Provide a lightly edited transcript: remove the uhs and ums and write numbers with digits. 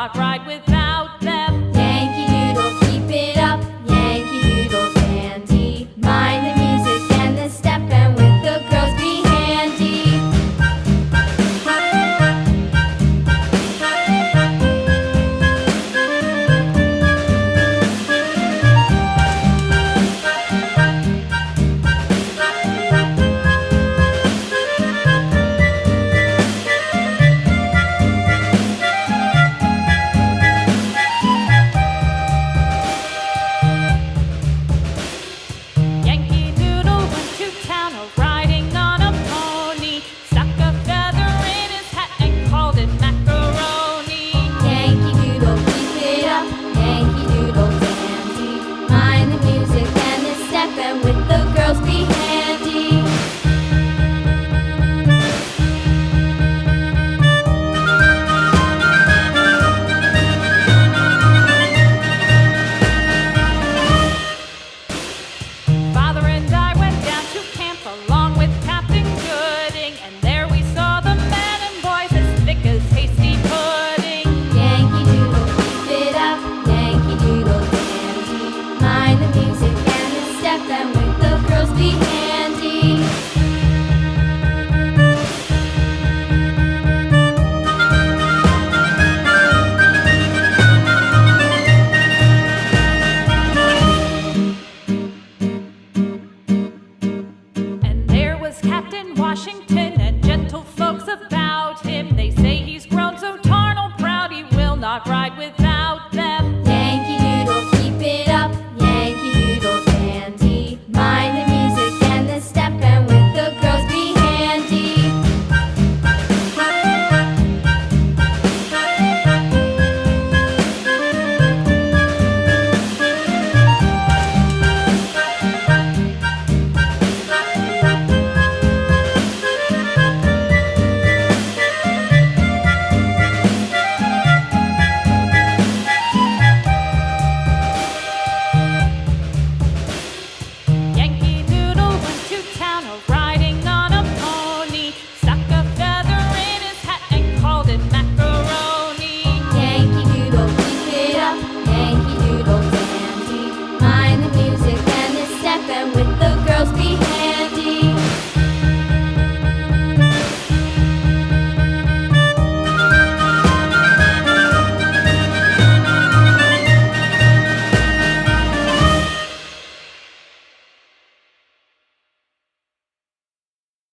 not ride without them. Yankee Doodle, keep it up, Yankee Doodle dandy. Mind the music and the step, and with the girls be handy. Yankee Doodle went to town riding on a pony, stuck a feather in his hat and called it macaroni. Yankee Doodle, keep it up, Yankee Doodle dandy. Mind the music and the step, and with the girls be handy. Father and I went down to camp along with Captain Gooding, and there we saw the men and boys as thick as hasty pudding. Yankee Doodle, keep it up, Yankee Doodle dandy. Mind the music and the step, and with the girls be handy. And there was Captain Washington and gentle folks about him. They say he's grown so tarnal proud he will not ride with